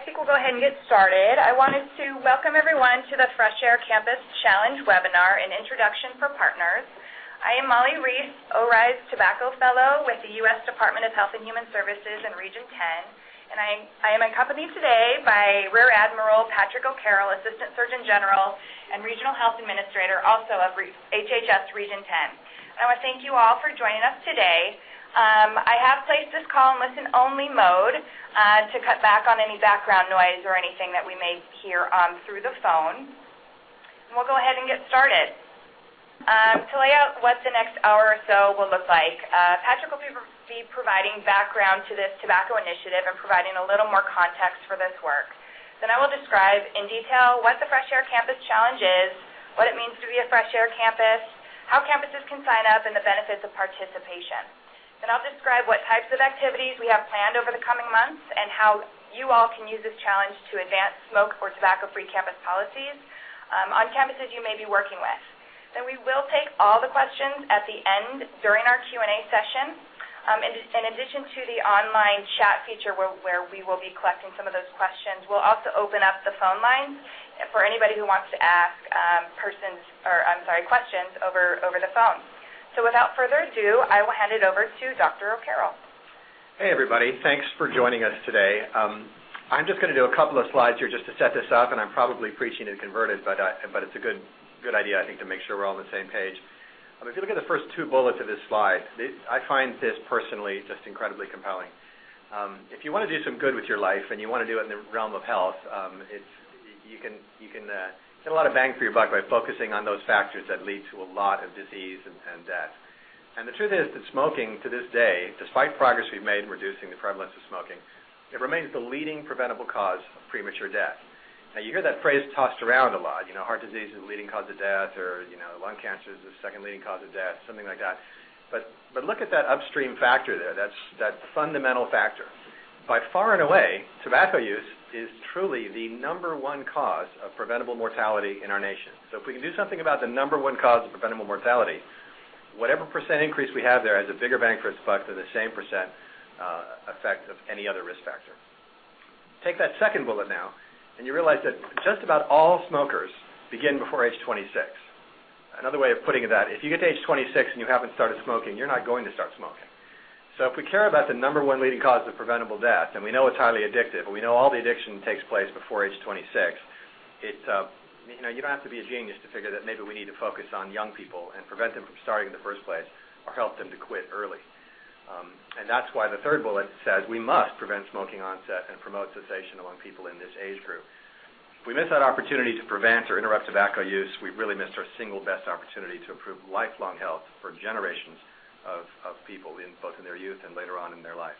think we'll go ahead and get started. I wanted to welcome everyone to the Fresh Air Campus Challenge webinar, An Introduction for Partners. I am Molly Reese, ORISE Tobacco Fellow with the U.S. Department of Health and Human Services in Region 10, and I am accompanied today by Rear Admiral Patrick O'Carroll, Assistant Surgeon General and Regional Health Administrator, also of HHS Region 10. And I want to thank you all for joining us today. I have placed this call in listen-only mode to cut back on any background noise or anything that we may hear through the phone. And we'll go ahead and get started. To lay out what the next hour or so will look like, Patrick will be providing background to this tobacco initiative and providing a little more context for this work. Then I will describe in detail what the Fresh Air Campus Challenge is, what it means to be a Fresh Air campus, how campuses can sign up, and the benefits of participation. Then I'll describe what types of activities we have planned over the coming months and how you all can use this challenge to advance smoke or tobacco-free campus policies on campuses you may be working with. Then we will take all the questions at the end during our Q&A session. In addition to the online chat feature where we will be collecting some of those questions, we'll also open up the phone lines for anybody who wants to ask questions over the phone. So without further ado, I will hand it over to Dr. O'Carroll. Hey, everybody. Thanks for joining us today. I'm just going to do a couple of slides here just to set this up, and I'm probably preaching to the converted, but it's a good idea, I think, to make sure we're all on the same page. If you look at the first two bullets of this slide, I find this personally just incredibly compelling. If you want to do some good with your life and you want to do it in the realm of health, you can get a lot of bang for your buck by focusing on those factors that lead to a lot of disease and death. And the truth is that smoking to this day, despite progress we've made in reducing the prevalence of smoking, it remains the leading preventable cause of premature death. Now, you hear that phrase tossed around a lot, heart disease is the leading cause of death, or, lung cancer is the second leading cause of death, something like that. But look at that upstream factor there, that fundamental factor. By far and away, tobacco use is truly the number one cause of preventable mortality in our nation. So if we can do something about the number one cause of preventable mortality, whatever percent increase we have there has a bigger bang for its buck than the same percent effect of any other risk factor. Take that second bullet now, and you realize that just about all smokers begin before age 26. Another way of putting it that, if you get to age 26 and you haven't started smoking, you're not going to start smoking. So if we care about the number one leading cause of preventable death, and we know it's highly addictive, and we know all the addiction takes place before age 26, you don't have to be a genius to figure that maybe we need to focus on young people and prevent them from starting in the first place or help them to quit early. And that's why the third bullet says we must prevent smoking onset and promote cessation among people in this age group. If we miss that opportunity to prevent or interrupt tobacco use, we've really missed our single best opportunity to improve lifelong health for generations of people, both in their youth and later on in their life.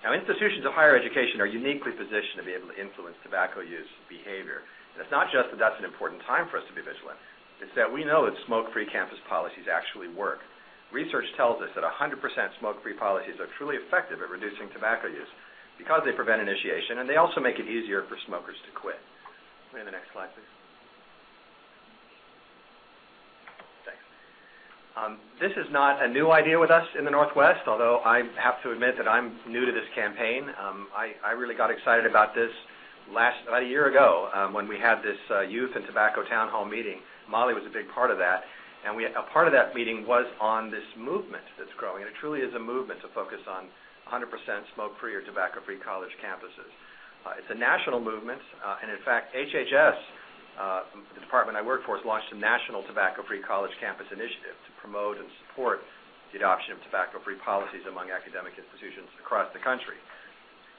Now, institutions of higher education are uniquely positioned to be able to influence tobacco use behavior. And it's not just that that's an important time for us to be vigilant. It's that we know that smoke-free campus policies actually work. Research tells us that 100% smoke-free policies are truly effective at reducing tobacco use because they prevent initiation, and they also make it easier for smokers to quit. Go to the next slide, please. This is not a new idea with us in the Northwest, although I have to admit that I'm new to this campaign. I really got excited about this about a year ago when we had this youth and tobacco town hall meeting. Molly was a big part of that, and a part of that meeting was on this movement that's growing, and it truly is a movement to focus on 100% smoke-free or tobacco-free college campuses. It's a national movement, and in fact, HHS, the department I work for, has launched a national tobacco-free college campus initiative to promote and support the adoption of tobacco-free policies among academic institutions across the country.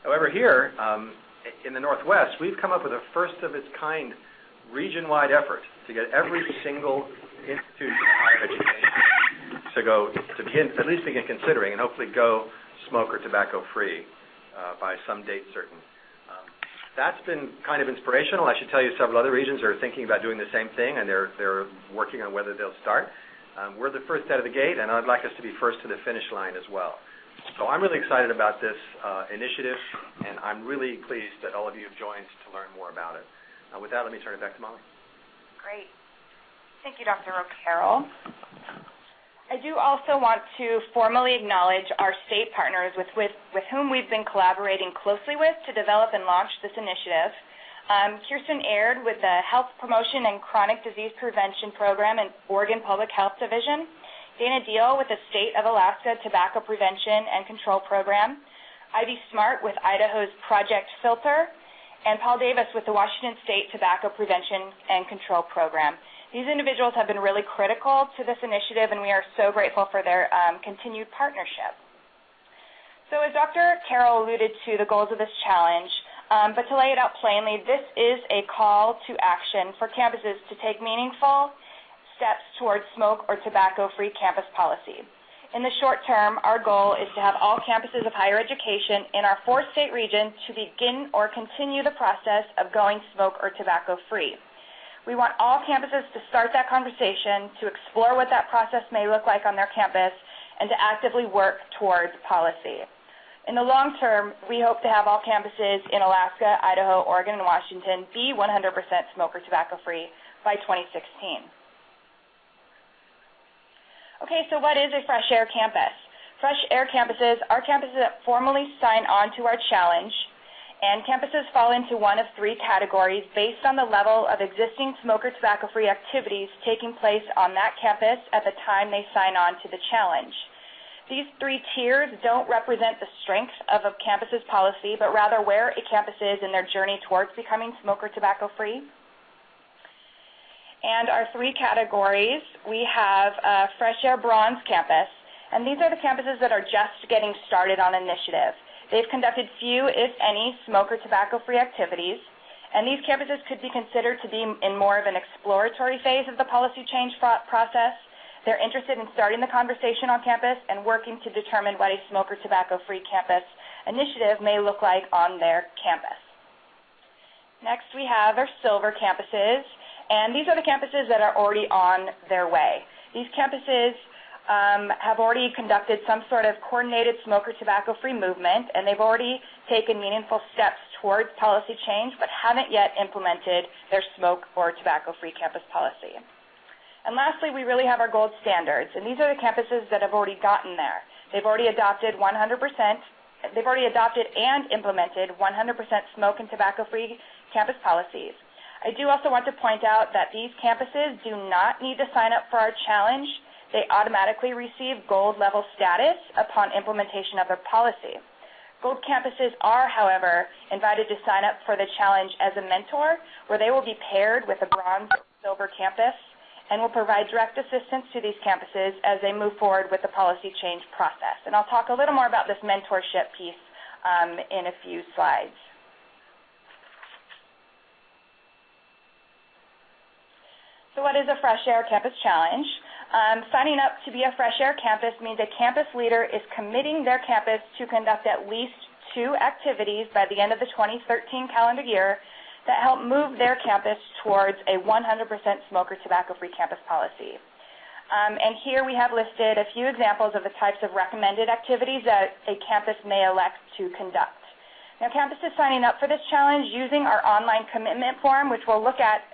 However, here in the Northwest, we've come up with a first-of-its-kind region-wide effort to get every single institution of higher education to at least begin considering and hopefully go smoke or tobacco-free by some date certain. That's been kind of inspirational. I should tell you several other regions are thinking about doing the same thing, and they're working on whether they'll start. We're the first out of the gate, and I'd like us to be first to the finish line as well. So I'm really excited about this initiative, and I'm really pleased that all of you have joined to learn more about it. With that, let me turn it back to Molly. Great. Thank you, Dr. O'Carroll. I do also want to formally acknowledge our state partners with whom we've been collaborating closely with to develop and launch this initiative. Kirsten Aird with the Health Promotion and Chronic Disease Prevention Program in Oregon Public Health Division, Dana Deal with the State of Alaska Tobacco Prevention and Control Program, Ivy Smart with Idaho's Project Filter, and Paul Davis with the Washington State Tobacco Prevention and Control Program. These individuals have been really critical to this initiative, and we are so grateful for their continued partnership. So as Dr. Carroll alluded to the goals of this challenge, but to lay it out plainly, this is a call to action for campuses to take meaningful steps towards smoke or tobacco-free campus policy. In the short term, our goal is to have all campuses of higher education in our 4-state region to begin or continue the process of going smoke or tobacco-free. We want all campuses to start that conversation, to explore what that process may look like on their campus, and to actively work towards policy. In the long term, we hope to have all campuses in Alaska, Idaho, Oregon, and Washington be 100% smoke or tobacco-free by 2016. Okay, so what is a fresh air campus? Fresh air campuses are campuses that formally sign on to our challenge, and campuses fall into one of 3 categories based on the level of existing smoke or tobacco-free activities taking place on that campus at the time they sign on to the challenge. These 3 tiers don't represent the strength of a campus's policy, but rather where a campus is in their journey towards becoming smoke or tobacco-free. And our 3 categories, we have Fresh Air Bronze Campus, and these are the campuses that are just getting started on initiative. They've conducted few, if any, smoke or tobacco-free activities, and these campuses could be considered to be in more of an exploratory phase of the policy change process. They're interested in starting the conversation on campus and working to determine what a smoke or tobacco-free campus initiative may look like on their campus. Next, we have our silver campuses, and these are the campuses that are already on their way. These campuses have already conducted some sort of coordinated smoke or tobacco-free movement, and they've already taken meaningful steps towards policy change, but haven't yet implemented their smoke or tobacco-free campus policy. And lastly, we really have our gold standards, and these are the campuses that have already gotten there. They've already adopted and implemented 100% smoke and tobacco-free campus policies. I do also want to point out that these campuses do not need to sign up for our challenge. They automatically receive gold level status upon implementation of their policy. Gold campuses are, however, invited to sign up for the challenge as a mentor, where they will be paired with a bronze or silver campus and will provide direct assistance to these campuses as they move forward with the policy change process. And I'll talk a little more about this mentorship piece in a few slides. So what is a Fresh Air Campus Challenge? Signing up to be a Fresh Air Campus means a campus leader is committing their campus to conduct at least 2 activities by the end of the 2013 calendar year that help move their campus towards a 100% smoke or tobacco-free campus policy. And here we have listed a few examples of the types of recommended activities that a campus may elect to conduct. Now, campuses signing up for this challenge using our online commitment form, which we'll look at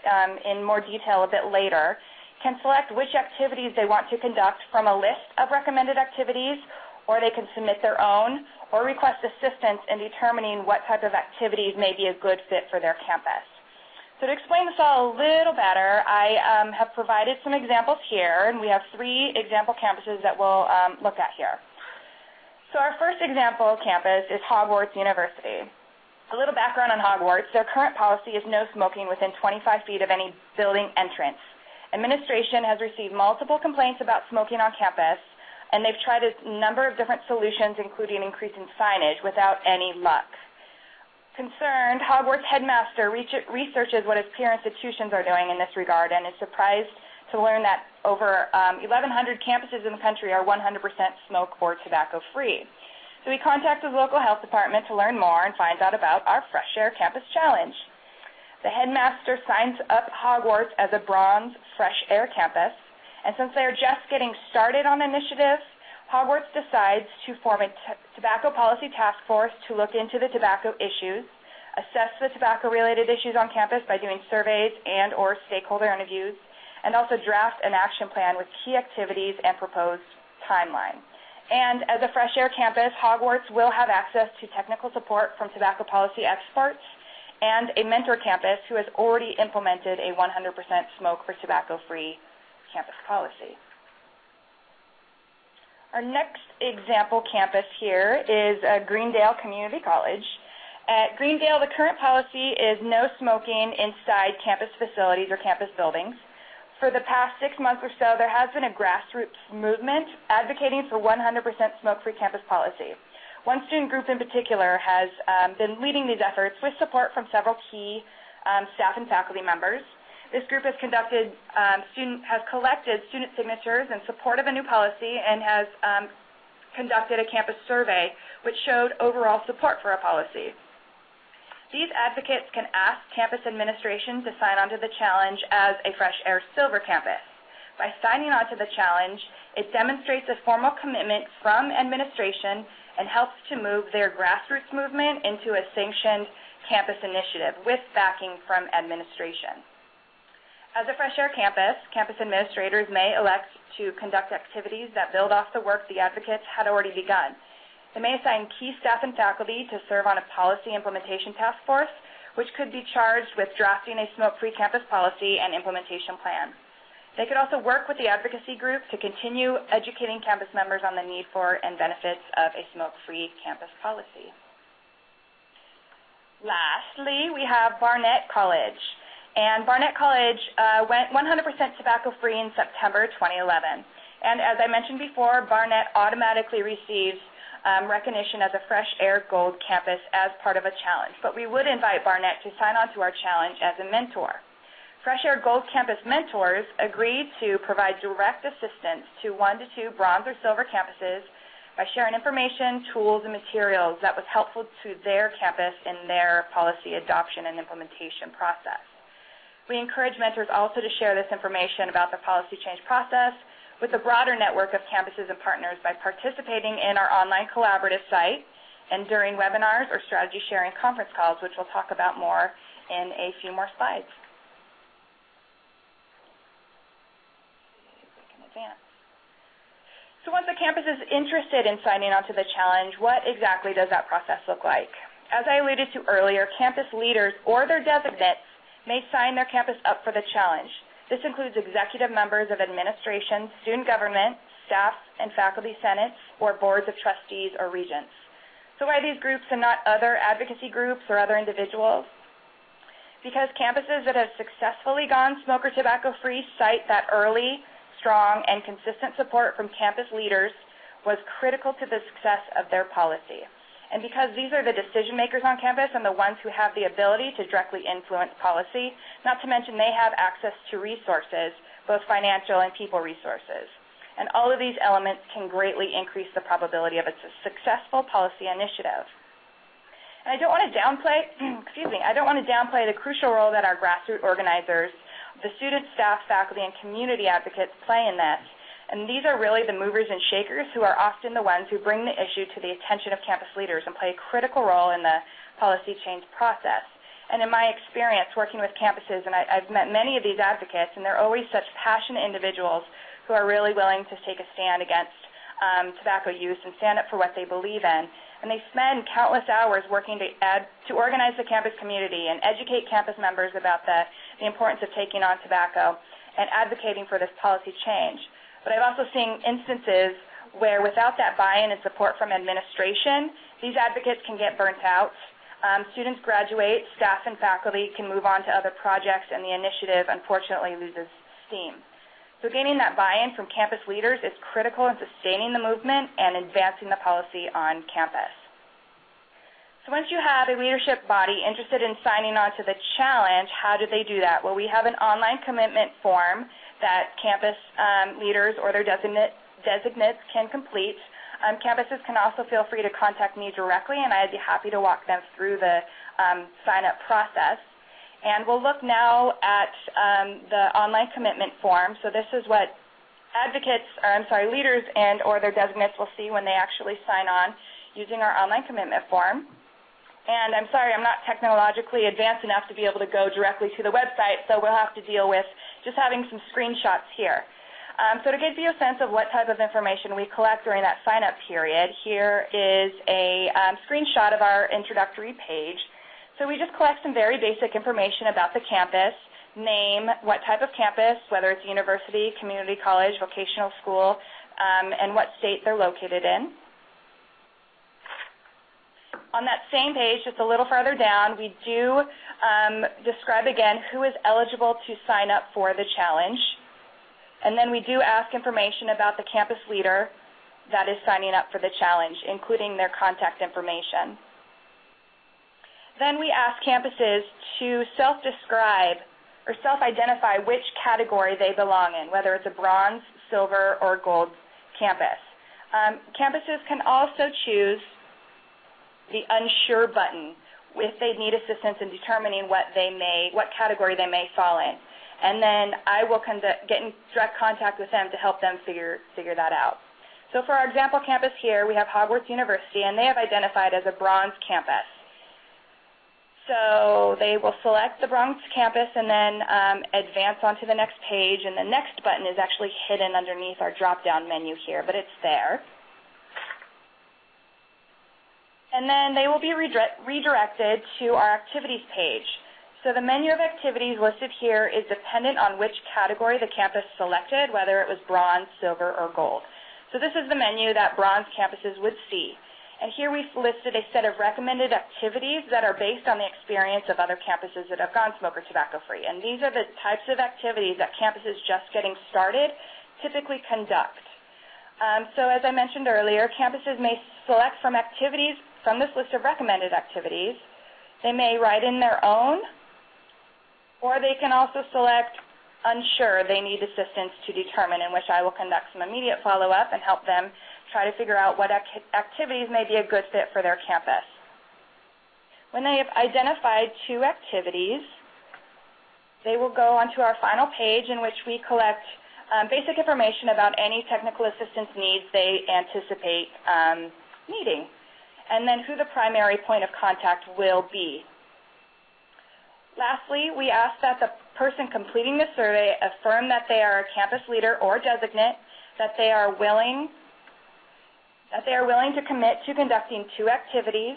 in more detail a bit later, can select which activities they want to conduct from a list of recommended activities, or they can submit their own, or request assistance in determining what type of activities may be a good fit for their campus. So to explain this all a little better, I have provided some examples here, and we have 3 example campuses that we'll look at here. So our first example campus is Hogwarts University. A little background on Hogwarts. Their current policy is no smoking within 25 feet of any building entrance. Administration has received multiple complaints about smoking on campus, and they've tried a number of different solutions, including increasing signage, without any luck. Concerned, Hogwarts headmaster researches what his peer institutions are doing in this regard and is surprised to learn that over 1,100 campuses in the country are 100% smoke or tobacco-free. So he contacts his local health department to learn more and finds out about our Fresh Air Campus Challenge. The headmaster signs up Hogwarts as a bronze Fresh Air Campus, and since they are just getting started on the initiative, Hogwarts decides to form a tobacco policy task force to look into the tobacco issues, assess the tobacco-related issues on campus by doing surveys and or stakeholder interviews, and also draft an action plan with key activities and proposed timeline. And as a Fresh Air campus, Hogwarts will have access to technical support from tobacco policy experts and a mentor campus who has already implemented a 100% smoke for tobacco-free campus policy. Our next example campus here is Greendale Community College. At Greendale, the current policy is no smoking inside campus facilities or campus buildings. For the past 6 months or so, there has been a grassroots movement advocating for 100% smoke-free campus policy. One student group in particular has been leading these efforts with support from several key staff and faculty members. This group has collected student signatures in support of a new policy and has conducted a campus survey which showed overall support for a policy. These advocates can ask campus administration to sign on to the challenge as a Fresh Air Silver campus. By signing on to the challenge, it demonstrates a formal commitment from administration and helps to move their grassroots movement into a sanctioned campus initiative with backing from administration. As a Fresh Air campus, campus administrators may elect to conduct activities that build off the work the advocates had already begun. They may assign key staff and faculty to serve on a policy implementation task force, which could be charged with drafting a smoke-free campus policy and implementation plan. They could also work with the advocacy group to continue educating campus members on the need for and benefits of a smoke-free campus policy. Lastly, we have Barnett College. And Barnett College went 100% tobacco-free in September 2011. And as I mentioned before, Barnett automatically receives recognition as a Fresh Air Gold campus as part of a challenge. But we would invite Barnett to sign on to our challenge as a mentor. Fresh Air Gold campus mentors agreed to provide direct assistance to 1 to 2 bronze or silver campuses by sharing information, tools, and materials that was helpful to their campus in their policy adoption and implementation process. We encourage mentors also to share this information about the policy change process with a broader network of campuses and partners by participating in our online collaborative site and during webinars or strategy sharing conference calls, which we'll talk about more in a few more slides. So once a campus is interested in signing on to the challenge, what exactly does that process look like? As I alluded to earlier, campus leaders or their designates may sign their campus up for the challenge. This includes executive members of administration, student government, staff and faculty senates, or boards of trustees or regents. So why these groups and not other advocacy groups or other individuals? Because campuses that have successfully gone smoke or tobacco-free cite that early, strong, and consistent support from campus leaders was critical to the success of their policy. And because these are the decision makers on campus and the ones who have the ability to directly influence policy, not to mention they have access to resources, both financial and people resources. And all of these elements can greatly increase the probability of a successful policy initiative. And I don't want to downplay, I don't want to downplay the crucial role that our grassroots organizers, the student, staff, faculty, and community advocates play in this. And these are really the movers and shakers who are often the ones who bring the issue to the attention of campus leaders and play a critical role in the policy change process. And in my experience working with campuses, and I've met many of these advocates, and they're always such passionate individuals who are really willing to take a stand against tobacco use and stand up for what they believe in. And they spend countless hours working to organize the campus community and educate campus members about the importance of taking on tobacco and advocating for this policy change. But I've also seen instances where without that buy-in and support from administration, these advocates can get burnt out. Students graduate, staff and faculty can move on to other projects, and the initiative unfortunately loses steam. So gaining that buy-in from campus leaders is critical in sustaining the movement and advancing the policy on campus. So once you have a leadership body interested in signing on to the challenge, how do they do that? Well, we have an online commitment form that campus leaders or their designates can complete. Campuses can also feel free to contact me directly, and I'd be happy to walk them through the sign-up process. And we'll look now at the online commitment form. So this is what leaders and or their designates will see when they actually sign on using our online commitment form. And I'm sorry, I'm not technologically advanced enough to be able to go directly to the website, so we'll have to deal with just having some screenshots here. So to give you a sense of what type of information we collect during that sign-up period, here is a screenshot of our introductory page. So we just collect some very basic information about the campus, name, what type of campus, whether it's university, community college, vocational school, and what state they're located in. On that same page, just a little further down, we do describe again who is eligible to sign up for the challenge. And then we do ask information about the campus leader that is signing up for the challenge, including their contact information. Then we ask campuses to self-describe or self-identify which category they belong in, whether it's a bronze, silver, or gold campus. Campuses can also choose the unsure button if they need assistance in determining what category they may fall in. And then I will get in direct contact with them to help them figure that out. So for our example campus here, we have Hogwarts University, and they have identified as a bronze campus. So they will select the bronze campus and then advance onto the next page, and the next button is actually hidden underneath our drop-down menu here, but it's there. And then they will be redirected to our activities page. So the menu of activities listed here is dependent on which category the campus selected, whether it was bronze, silver, or gold. So this is the menu that bronze campuses would see. And here we've listed a set of recommended activities that are based on the experience of other campuses that have gone smoke or tobacco-free. And these are the types of activities that campuses just getting started typically conduct. So as I mentioned earlier, campuses may select from activities from this list of recommended activities. They may write in their own, or they can also select unsure they need assistance to determine, in which I will conduct some immediate follow-up and help them try to figure out what activities may be a good fit for their campus. When they have identified 2 activities, they will go onto our final page in which we collect basic information about any technical assistance needs they anticipate needing, and then who the primary point of contact will be. Lastly, we ask that the person completing the survey affirm that they are a campus leader or designate, that they are willing to commit to conducting 2 activities,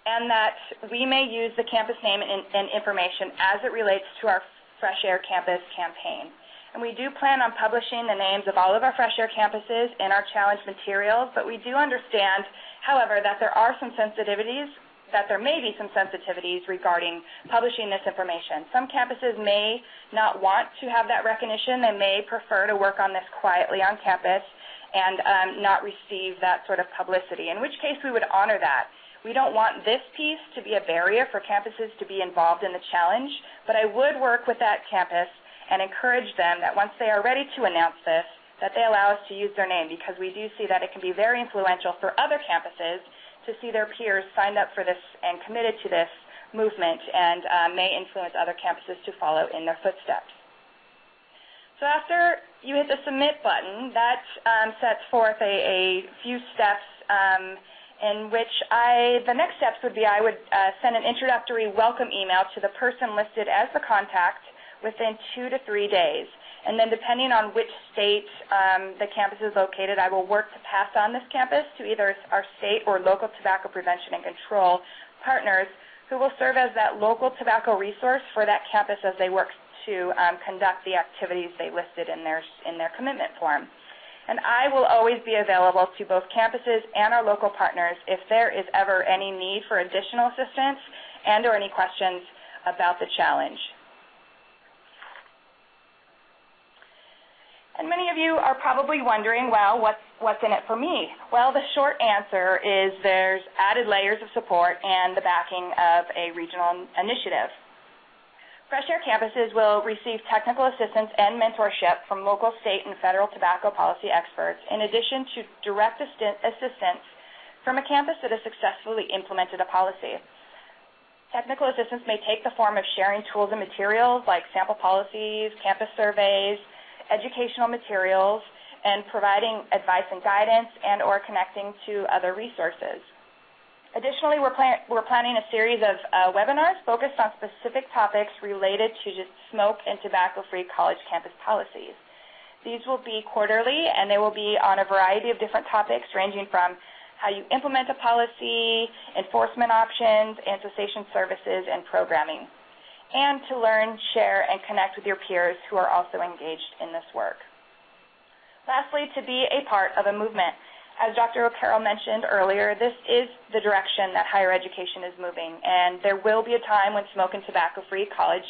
and that we may use the campus name and information as it relates to our Fresh Air Campus campaign. And we do plan on publishing the names of all of our Fresh Air campuses in our challenge materials, but we do understand, however, that there may be some sensitivities regarding publishing this information. Some campuses may not want to have that recognition. They may prefer to work on this quietly on campus and not receive that sort of publicity, in which case we would honor that. We don't want this piece to be a barrier for campuses to be involved in the challenge, but I would work with that campus and encourage them that once they are ready to announce this, that they allow us to use their name, because we do see that it can be very influential for other campuses to see their peers signed up for this and committed to this movement, and may influence other campuses to follow in their footsteps. So after you hit the submit button, that sets forth a few steps in which the next steps would be I would send an introductory welcome email to the person listed as the contact within 2 to 3 days. And then depending on which state the campus is located, I will work to pass on this campus to either our state or local tobacco prevention and control partners who will serve as that local tobacco resource for that campus as they work to conduct the activities they listed in their commitment form. And I will always be available to both campuses and our local partners if there is ever any need for additional assistance and or any questions about the challenge. And many of you are probably wondering, well, what's in it for me? Well, the short answer is there's added layers of support and the backing of a regional initiative. Fresh Air campuses will receive technical assistance and mentorship from local, state, and federal tobacco policy experts, in addition to direct assistance from a campus that has successfully implemented a policy. Technical assistance may take the form of sharing tools and materials like sample policies, campus surveys, educational materials, and providing advice and guidance and or connecting to other resources. Additionally, we're planning a series of webinars focused on specific topics related to just smoke and tobacco-free college campus policies. These will be quarterly, and they will be on a variety of different topics ranging from how you implement a policy, enforcement options, and cessation services and programming, and to learn, share, and connect with your peers who are also engaged in this work. Lastly, to be a part of a movement. As Dr. O'Carroll mentioned earlier, this is the direction that higher education is moving, and there will be a time when smoke and tobacco-free college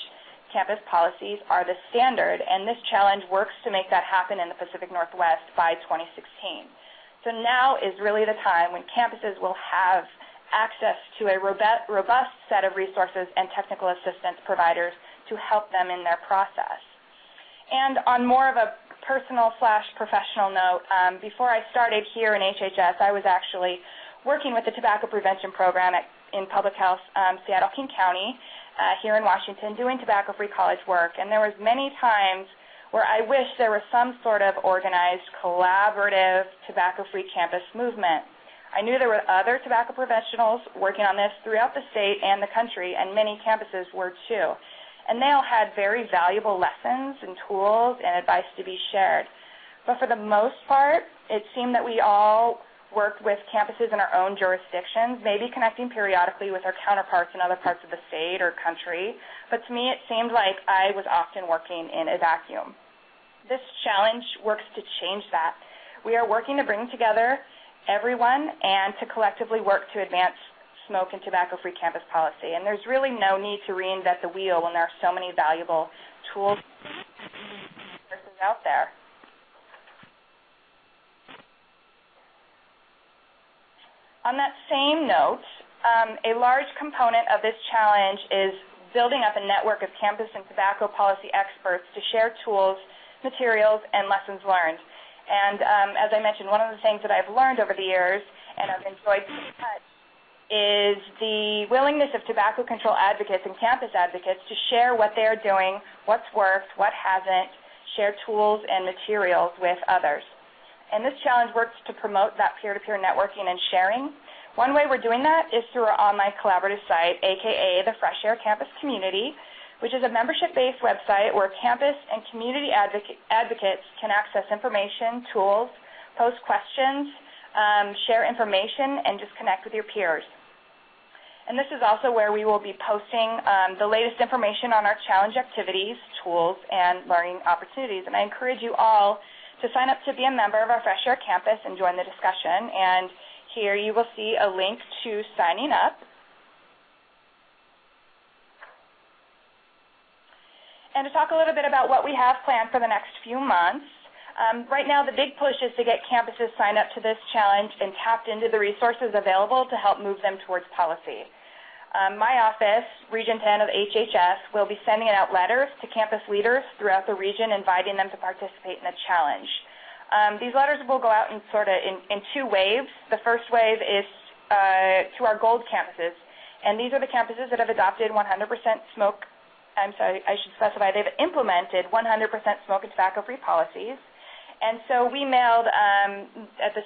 campus policies are the standard, and this challenge works to make that happen in the Pacific Northwest by 2016. So now is really the time when campuses will have access to a robust set of resources and technical assistance providers to help them in their process. And on more of a personal/professional note, before I started here in HHS, I was actually working with the tobacco prevention program in public health, Seattle-King County, here in Washington, doing tobacco-free college work. And there was many times where I wish there was some sort of organized, collaborative tobacco-free campus movement. I knew there were other tobacco professionals working on this throughout the state and the country, and many campuses were too. And they all had very valuable lessons and tools and advice to be shared. But for the most part, it seemed that we all worked with campuses in our own jurisdictions, maybe connecting periodically with our counterparts in other parts of the state or country. But to me, it seemed like I was often working in a vacuum. This challenge works to change that. We are working to bring together everyone and to collectively work to advance smoke and tobacco-free campus policy. And there's really no need to reinvent the wheel when there are so many valuable tools out there. On that same note, a large component of this challenge is building up a network of campus and tobacco policy experts to share tools, materials, and lessons learned. And as I mentioned, one of the things that I've learned over the years, and I've enjoyed so much, is the willingness of tobacco control advocates and campus advocates to share what they're doing, what's worked, what hasn't, share tools and materials with others. And this challenge works to promote that peer-to-peer networking and sharing. One way we're doing that is through our online collaborative site, aka the Fresh Air Campus Community, which is a membership-based website where campus and community advocates can access information, tools, post questions, share information, and just connect with your peers. And this is also where we will be posting the latest information on our challenge activities, tools, and learning opportunities. And I encourage you all to sign up to be a member of our Fresh Air Campus and join the discussion. And here you will see a link to signing up. And to talk a little bit about what we have planned for the next few months. Right now, the big push is to get campuses signed up to this challenge and tapped into the resources available to help move them towards policy. My office, Region 10 of HHS, will be sending out letters to campus leaders throughout the region, inviting them to participate in the challenge. These letters will go out in two waves. The first wave is to our gold campuses, and these are the campuses that have adopted 100% smoke. I'm sorry, I should specify they've implemented 100% smoke and tobacco-free policies. And so we mailed, at the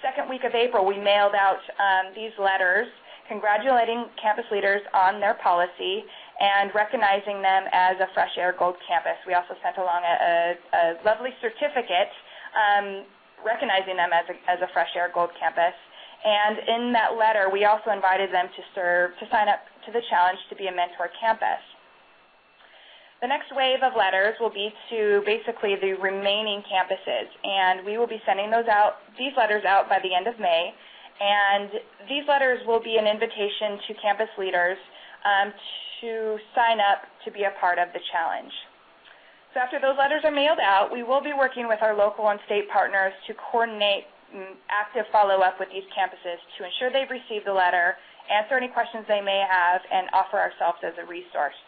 second week of April, we mailed out these letters congratulating campus leaders on their policy and recognizing them as a Fresh Air Gold campus. We also sent along a lovely certificate recognizing them as a Fresh Air Gold campus. And in that letter, we also invited them to sign up to the challenge to be a mentor campus. The next wave of letters will be to basically the remaining campuses, and we will be sending these letters out by the end of May. And these letters will be an invitation to campus leaders to sign up to be a part of the challenge. So after those letters are mailed out, we will be working with our local and state partners to coordinate active follow-up with these campuses to ensure they've received the letter, answer any questions they may have, and offer ourselves as a resource.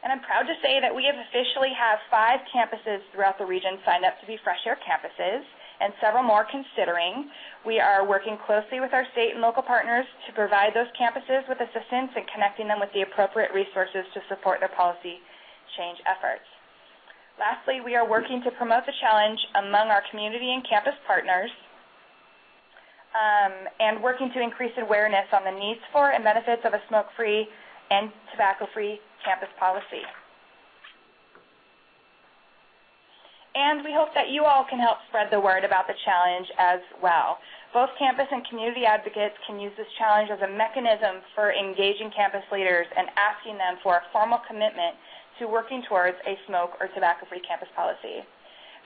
And I'm proud to say that we officially have 5 campuses throughout the region signed up to be Fresh Air campuses, and several more considering. We are working closely with our state and local partners to provide those campuses with assistance and connecting them with the appropriate resources to support their policy change efforts. Lastly, we are working to promote the challenge among our community and campus partners. and working to increase awareness on the needs for and benefits of a smoke-free and tobacco-free campus policy. And we hope that you all can help spread the word about the challenge as well. Both campus and community advocates can use this challenge as a mechanism for engaging campus leaders and asking them for a formal commitment to working towards a smoke or tobacco-free campus policy.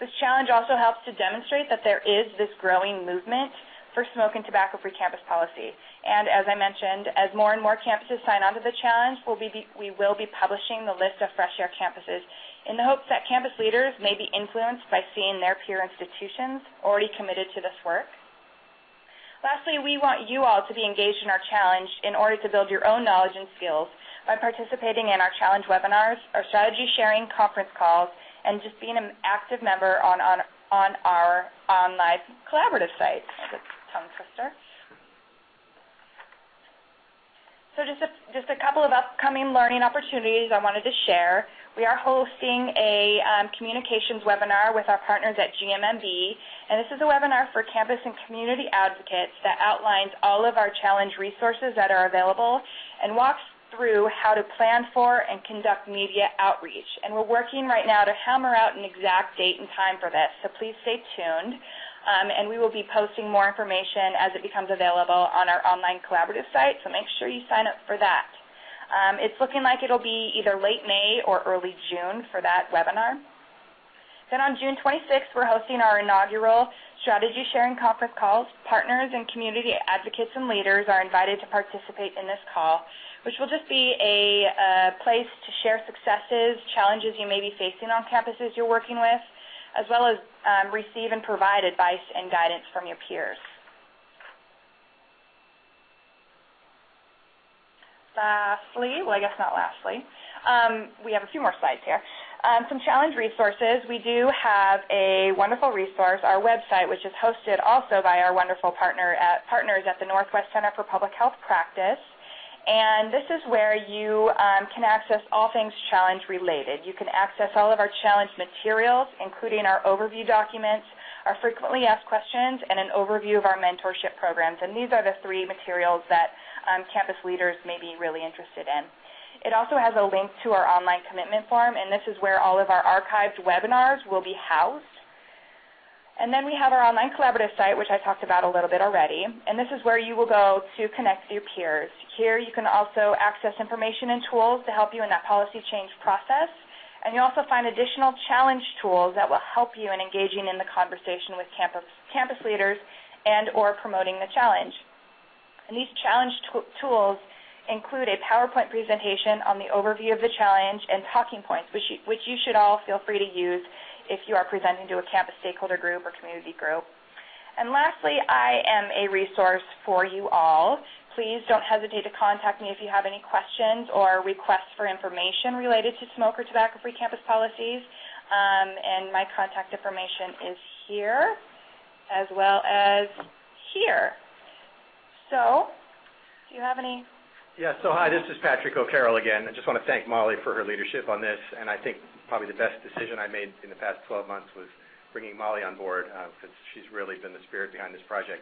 This challenge also helps to demonstrate that there is this growing movement for smoke and tobacco-free campus policy. And as I mentioned, as more and more campuses sign on to the challenge, we will be publishing the list of Fresh Air campuses in the hopes that campus leaders may be influenced by seeing their peer institutions already committed to this work. Lastly, we want you all to be engaged in our challenge in order to build your own knowledge and skills by participating in our challenge webinars, our strategy sharing conference calls, and just being an active member on our online collaborative site. That's a tongue twister. So just a couple of upcoming learning opportunities I wanted to share. We are hosting a communications webinar with our partners at GMMB, and this is a webinar for campus and community advocates that outlines all of our challenge resources that are available and walks through how to plan for and conduct media outreach. And we're working right now to hammer out an exact date and time for this, so please stay tuned. And we will be posting more information as it becomes available on our online collaborative site, so make sure you sign up for that. It's looking like it'll be either late May or early June for that webinar. Then on June 26th, we're hosting our inaugural strategy sharing conference calls. Partners and community advocates and leaders are invited to participate in this call, which will just be a place to share successes, challenges you may be facing on campuses you're working with, as well as receive and provide advice and guidance from your peers. Lastly, well, I guess not lastly, we have a few more slides here. Some challenge resources. We do have a wonderful resource, our website, which is hosted also by our wonderful partners at the Northwest Center for Public Health Practice. And this is where you can access all things challenge related. You can access all of our challenge materials, including our overview documents, our frequently asked questions, and an overview of our mentorship programs. And these are the three materials that campus leaders may be really interested in. It also has a link to our online commitment form, and this is where all of our archived webinars will be housed. And then we have our online collaborative site, which I talked about a little bit already, and this is where you will go to connect with your peers. Here you can also access information and tools to help you in that policy change process, and you also find additional challenge tools that will help you in engaging in the conversation with campus leaders and or promoting the challenge. And these challenge tools include a PowerPoint presentation on the overview of the challenge and talking points, which you should all feel free to use if you are presenting to a campus stakeholder group or community group. And lastly, I am a resource for you all. Please don't hesitate to contact me if you have any questions or requests for information related to smoke or tobacco-free campus policies. And my contact information is here as well as here. So, do you have any? Yeah, so hi, this is Patrick O'Carroll again. I just want to thank Molly for her leadership on this, and I think probably the best decision I made in the past 12 months was bringing Molly on board, because she's really been the spirit behind this project.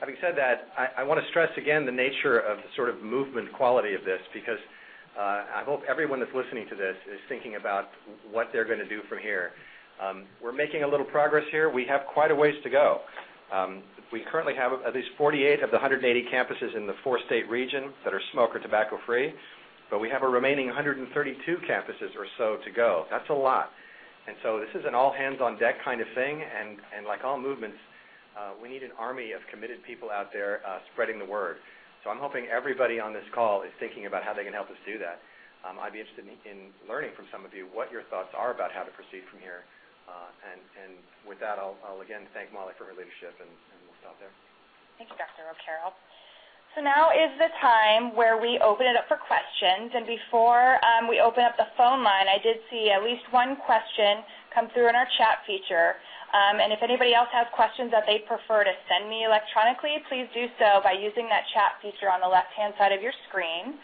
Having said that, I want to stress again the nature of the sort of movement quality of this, because I hope everyone that's listening to this is thinking about what they're going to do from here. We're making a little progress here. We have quite a ways to go. We currently have at least 48 of the 180 campuses in the 4-state region that are smoke or tobacco-free, but we have a remaining 132 campuses or so to go. That's a lot. And so this is an all-hands-on-deck kind of thing, and like all movements, we need an army of committed people out there spreading the word. So I'm hoping everybody on this call is thinking about how they can help us do that. I'd be interested in learning from some of you what your thoughts are about how to proceed from here. And with that, I'll again thank Molly for her leadership, and we'll stop there. Thank you, Dr. O'Carroll. So now is the time where we open it up for questions. And before we open up the phone line, I did see at least one question come through in our chat feature. And if anybody else has questions that they'd prefer to send me electronically, please do so by using that chat feature on the left-hand side of your screen.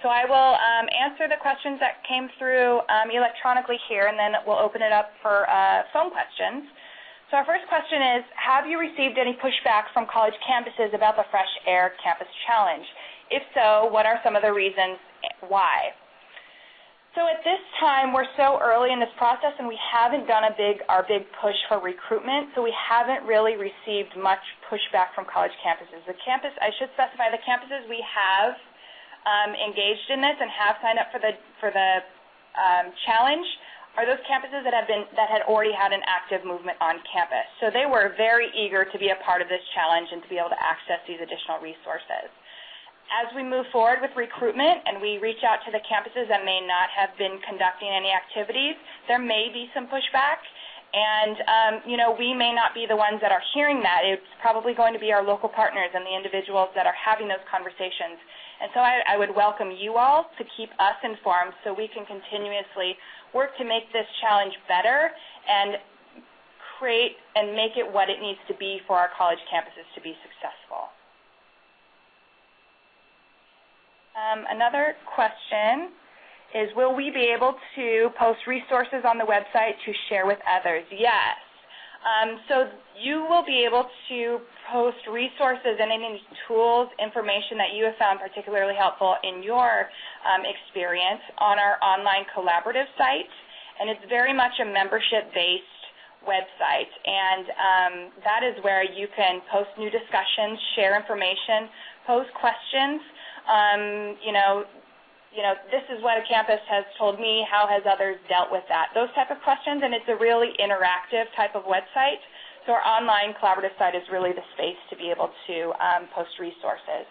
So I will answer the questions that came through electronically here, and then we'll open it up for phone questions. So our first question is, have you received any pushback from college campuses about the Fresh Air Campus Challenge? If so, what are some of the reasons why? So at this time, we're so early in this process, and we haven't done our big push for recruitment, so we haven't really received much pushback from college campuses. I should specify, the campuses we have engaged in this and have signed up for the challenge are those campuses that had already had an active movement on campus. So they were very eager to be a part of this challenge and to be able to access these additional resources. As we move forward with recruitment and we reach out to the campuses that may not have been conducting any activities, there may be some pushback. And, we may not be the ones that are hearing that. It's probably going to be our local partners and the individuals that are having those conversations. And so I would welcome you all to keep us informed so we can continuously work to make this challenge better and create and make it what it needs to be for our college campuses to be successful. Another question is, will we be able to post resources on the website to share with others? Yes. So you will be able to post resources and any tools, information that you have found particularly helpful in your experience on our online collaborative site, and it's very much a membership-based website, and that is where you can post new discussions, share information, pose questions. This is what a campus has told me, how has others dealt with that? Those type of questions, and it's a really interactive type of website. So our online collaborative site is really the space to be able to post resources.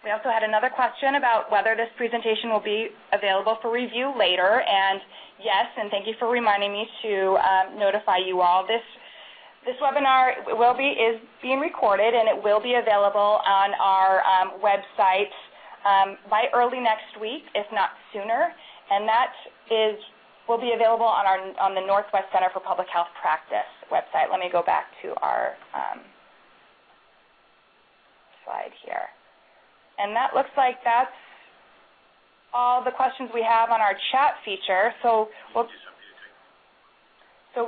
We also had another question about whether this presentation will be available for review later, and yes, and thank you for reminding me to notify you all. This webinar is being recorded, and it will be available on our website by early next week, if not sooner, and that will be available on the Northwest Center for Public Health Practice website. Let me go back to our slide here. And that looks like that's all the questions we have on our chat feature. So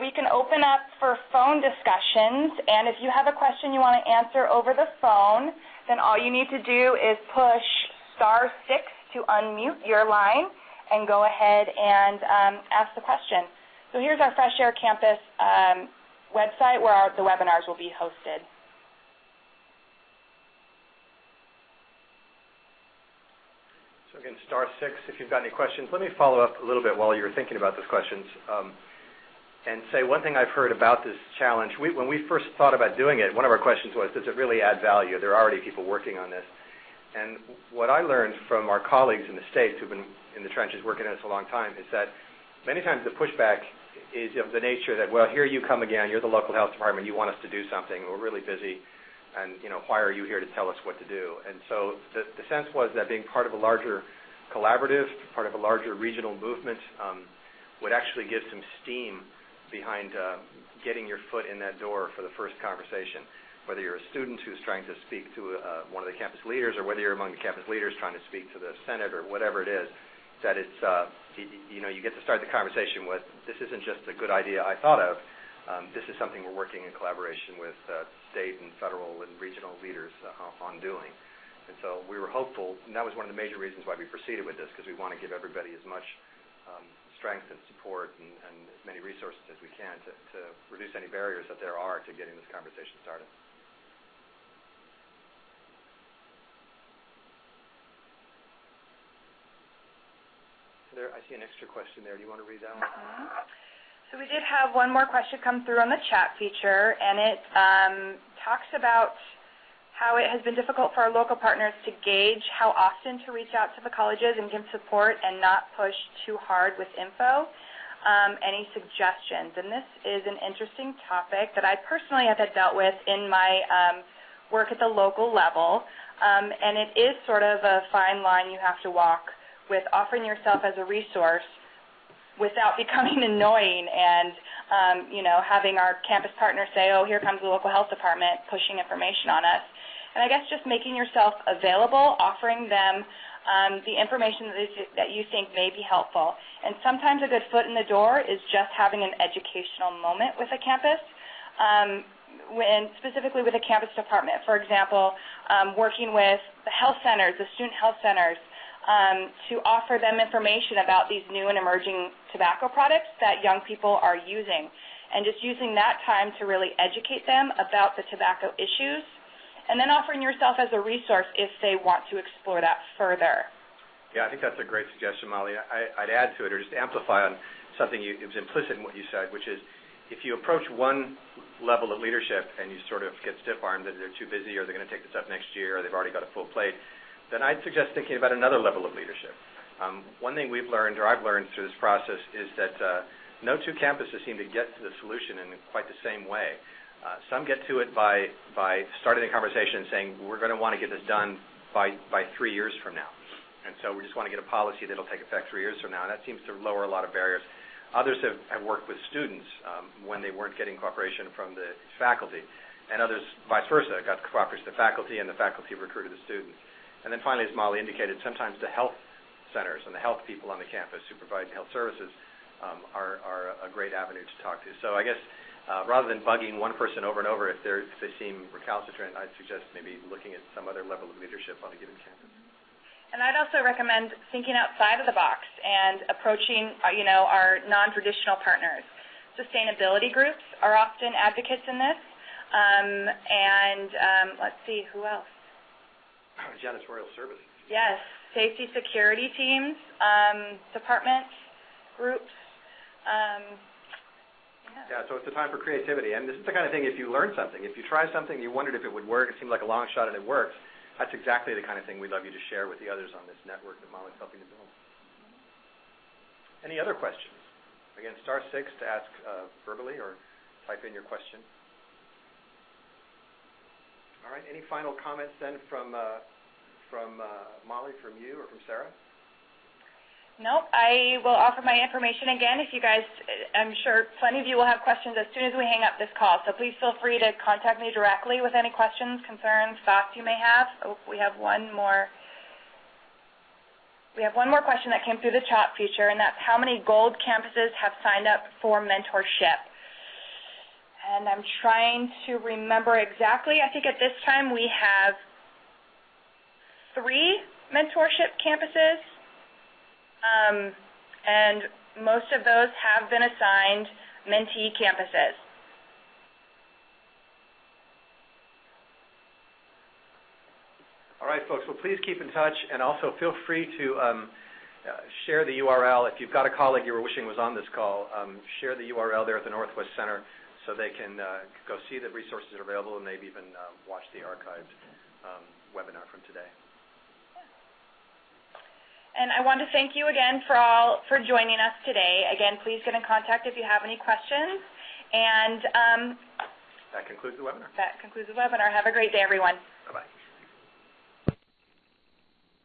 we can open up for phone discussions, and if you have a question you want to answer over the phone, then all you need to do is push *6 to unmute your line and go ahead and ask the question. So here's our Fresh Air Campus website where the webinars will be hosted. So again, *6 if you've got any questions. Let me follow up a little bit while you're thinking about those questions. And say one thing I've heard about this challenge. When we first thought about doing it, one of our questions was, does it really add value? There are already people working on this. And what I learned from our colleagues in the States who've been in the trenches working on this a long time is that many times the pushback is of the nature that, well, here you come again, you're the local health department, you want us to do something, we're really busy, and why are you here to tell us what to do? And so the sense was that being part of a larger collaborative, part of a larger regional movement would actually give some steam behind getting your foot in that door for the first conversation, whether you're a student who's trying to speak to one of the campus leaders, or whether you're among the campus leaders trying to speak to the Senate or whatever it is, that it's, you get to start the conversation with, this isn't just a good idea I thought of, this is something we're working in collaboration with state and federal and regional leaders on doing. And so we were hopeful, and that was one of the major reasons why we proceeded with this, because we want to give everybody as much strength and support and as many resources as we can to reduce any barriers that there are to getting this conversation started. I see an extra question there. Do you want to read that one? So we did have one more question come through on the chat feature, and it talks about how it has been difficult for our local partners to gauge how often to reach out to the colleges and give support and not push too hard with info. Any suggestions? And this is an interesting topic that I personally have dealt with in my work at the local level, and it is sort of a fine line you have to walk with offering yourself as a resource without becoming annoying and, having our campus partners say, oh, here comes the local health department pushing information on us. And I guess just making yourself available, offering them the information that you think may be helpful. And sometimes a good foot in the door is just having an educational moment with a campus, specifically with a campus department. For example, working with the health centers, the student health centers, to offer them information about these new and emerging tobacco products that young people are using, and just using that time to really educate them about the tobacco issues, and then offering yourself as a resource if they want to explore that further. Yeah, I think that's a great suggestion, Molly. I'd add to it, or just amplify on something it was implicit in what you said, which is if you approach one level of leadership and you sort of get stiff-armed that they're too busy or they're going to take this up next year or they've already got a full plate, then I'd suggest thinking about another level of leadership. One thing we've learned, or I've learned through this process, is that no two campuses seem to get to the solution in quite the same way. Some get to it by starting a conversation and saying, we're going to want to get this done by 3 years from now. And so we just want to get a policy that will take effect 3 years from now, and that seems to lower a lot of barriers. Others have worked with students when they weren't getting cooperation from the faculty, and others, vice versa, got cooperation from the faculty, and the faculty recruited the students. And then finally, as Molly indicated, sometimes the health centers and the health people on the campus who provide health services are a great avenue to talk to. So I guess rather than bugging one person over and over if they seem recalcitrant, I'd suggest maybe looking at some other level of leadership on a given campus. And I'd also recommend thinking outside of the box and approaching, our non-traditional partners. Sustainability groups are often advocates in this. Let's see, who else? Janitorial services. Yes, safety security teams, departments, groups. Yeah, so it's a time for creativity. And this is the kind of thing, if you learn something, if you try something, you wondered if it would work, it seemed like a long shot and it works, that's exactly the kind of thing we'd love you to share with the others on this network that Molly's helping to build. Any other questions? Again, *6 to ask verbally or type in your question. All right, any final comments then from Molly, from you, or from Sarah? Nope, I will offer my information again. If you guys, I'm sure plenty of you will have questions as soon as we hang up this call, so please feel free to contact me directly with any questions, concerns, thoughts you may have. Oh, we have one more question that came through the chat feature, and that's how many gold campuses have signed up for mentorship. And I'm trying to remember exactly. I think at this time we have 3 mentorship campuses. And most of those have been assigned mentee campuses. All right, folks, well, please keep in touch, and also feel free to share the URL. If you've got a colleague you were wishing was on this call, share the URL there at the Northwest Center so they can go see the resources that are available and maybe even watch the archived webinar from today. And I want to thank you again for joining us today. Again, please get in contact if you have any questions. And that concludes the webinar. That concludes the webinar. Have a great day, everyone. Bye-bye.